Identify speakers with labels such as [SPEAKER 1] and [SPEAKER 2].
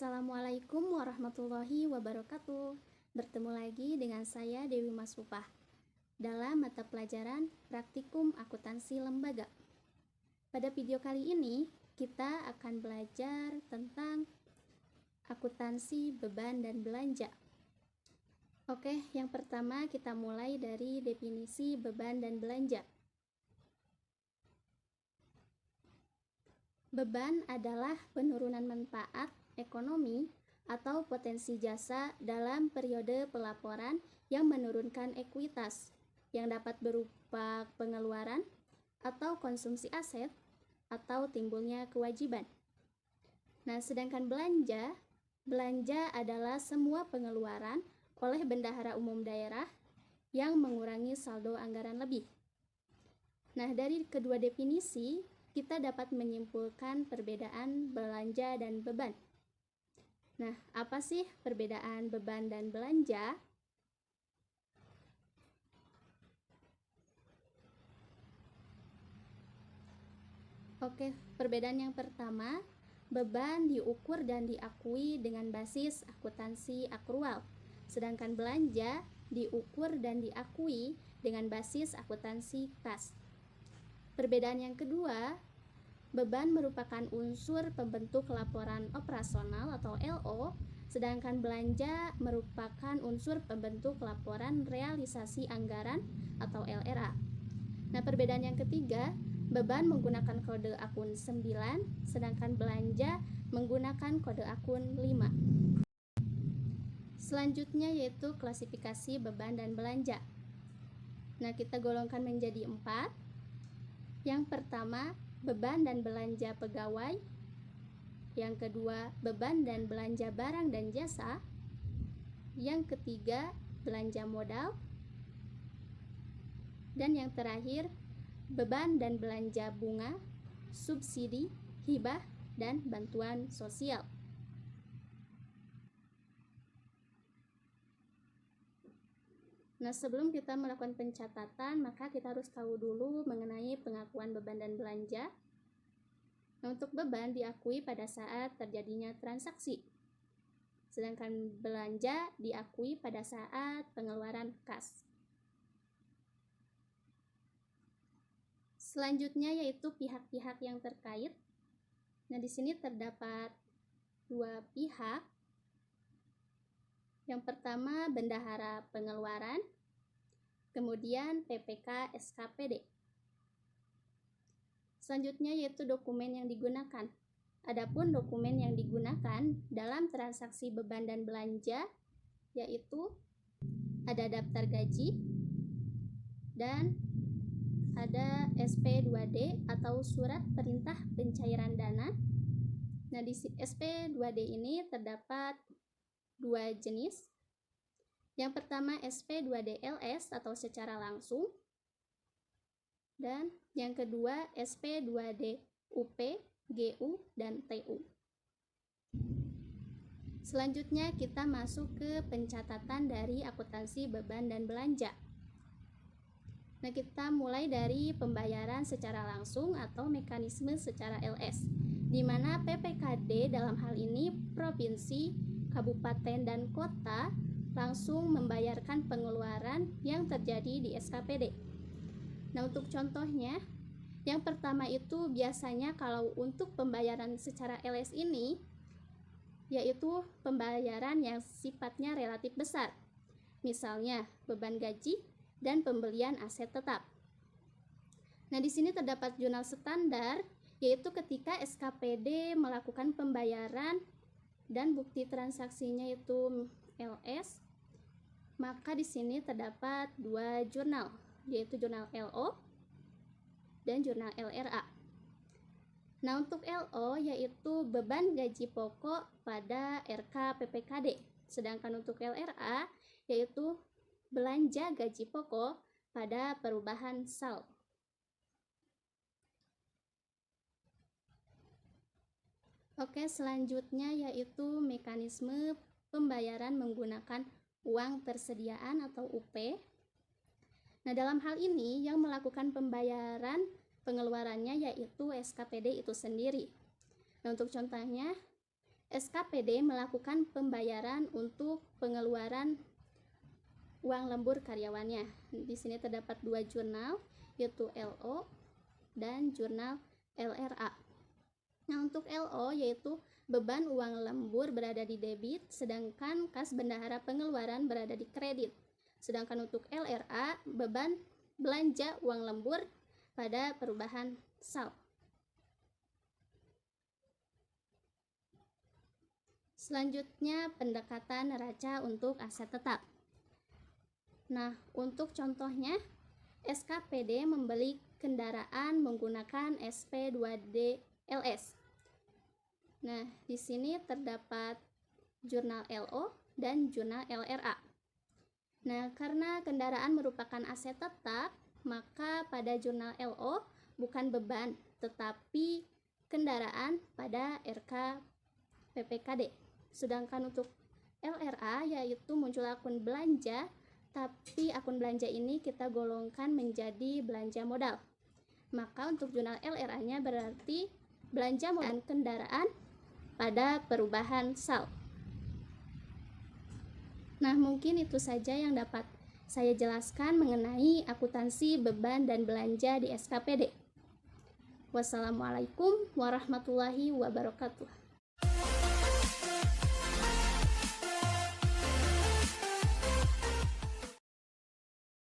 [SPEAKER 1] Assalamualaikum warahmatullahi wabarakatuh. Bertemu lagi dengan saya Dewi Masfufah dalam mata pelajaran Praktikum Akuntansi Lembaga. Pada video kali ini kita akan belajar tentang akuntansi beban dan belanja. Oke, yang pertama kita mulai dari definisi beban dan belanja. Beban adalah penurunan manfaat ekonomi atau potensi jasa dalam periode pelaporan yang menurunkan ekuitas, yang dapat berupa pengeluaran atau konsumsi aset atau timbulnya kewajiban. Nah, sedangkan belanja adalah semua pengeluaran oleh bendahara umum daerah yang mengurangi saldo anggaran lebih. Nah, dari kedua definisi, kita dapat menyimpulkan perbedaan belanja dan beban. Nah, apa sih perbedaan beban dan belanja? Oke, perbedaan yang pertama, beban diukur dan diakui dengan basis akuntansi akrual, sedangkan belanja diukur dan diakui dengan basis akuntansi kas. Perbedaan yang kedua, beban merupakan unsur pembentuk laporan operasional atau LO, sedangkan belanja merupakan unsur pembentuk laporan realisasi anggaran atau LRA. Nah, perbedaan yang ketiga, beban menggunakan kode akun 9, sedangkan belanja menggunakan kode akun 5. Selanjutnya yaitu klasifikasi beban dan belanja. Nah, kita golongkan menjadi 4. Yang pertama, beban dan belanja pegawai. Yang kedua, beban dan belanja barang dan jasa. Yang ketiga, belanja modal. Dan yang terakhir, beban dan belanja bunga, subsidi, hibah, dan bantuan sosial. Nah, sebelum kita melakukan pencatatan, maka kita harus tahu dulu mengenai pengakuan beban dan belanja. Nah, untuk beban diakui pada saat terjadinya transaksi, sedangkan belanja diakui pada saat pengeluaran kas. Selanjutnya yaitu pihak-pihak yang terkait. Nah, di sini terdapat 2 pihak. Yang pertama, bendahara pengeluaran, kemudian PPK SKPD. Selanjutnya yaitu dokumen yang digunakan. Adapun dokumen yang digunakan dalam transaksi beban dan belanja yaitu ada daftar gaji dan ada SP2D atau surat perintah pencairan dana. Nah, di SP2D ini terdapat 2 jenis. Yang pertama SP2D-LS atau secara langsung, dan yang kedua SP2D-UP, GU, dan TU. Selanjutnya kita masuk ke pencatatan dari akuntansi beban dan belanja. Nah, kita mulai dari pembayaran secara langsung atau mekanisme secara LS, di mana PPKD dalam hal ini provinsi, kabupaten, dan kota langsung membayarkan pengeluaran yang terjadi di SKPD. Nah, untuk contohnya, yang pertama itu biasanya kalau untuk pembayaran secara LS ini, yaitu pembayaran yang sifatnya relatif besar. Misalnya, beban gaji dan pembelian aset tetap. Nah, di sini terdapat jurnal standar, yaitu ketika SKPD melakukan pembayaran dan bukti transaksinya itu LS, maka di sini terdapat 2 jurnal, yaitu jurnal LO dan jurnal LRA. Nah, untuk LO yaitu beban gaji pokok pada RK PPKD, sedangkan untuk LRA yaitu belanja gaji pokok pada perubahan SAL. Oke, selanjutnya yaitu mekanisme pembayaran menggunakan uang persediaan atau UP. Nah, dalam hal ini yang melakukan pembayaran pengeluarannya yaitu SKPD itu sendiri. Nah, untuk contohnya SKPD melakukan pembayaran untuk pengeluaran uang lembur karyawannya. Di sini terdapat dua jurnal, yaitu LO dan jurnal LRA. Nah, untuk LO yaitu beban uang lembur berada di debit, sedangkan kas bendahara pengeluaran berada di kredit. Sedangkan untuk LRA, beban belanja uang lembur pada perubahan saldo. Selanjutnya, pendekatan neraca untuk aset tetap. Nah, untuk contohnya, SKPD membeli kendaraan menggunakan SP2D LS. Nah, di sini terdapat jurnal LO dan jurnal LRA. Nah, karena kendaraan merupakan aset tetap, maka pada jurnal LO bukan beban, tetapi kendaraan pada RK PPKD. Sedangkan untuk LRA yaitu muncul akun belanja, tapi akun belanja ini kita golongkan menjadi belanja modal. Maka untuk jurnal LRA-nya berarti belanja modal kendaraan pada perubahan saldo. Nah, mungkin itu saja yang dapat saya jelaskan mengenai akuntansi beban dan belanja di SKPD. Wassalamualaikum warahmatullahi wabarakatuh.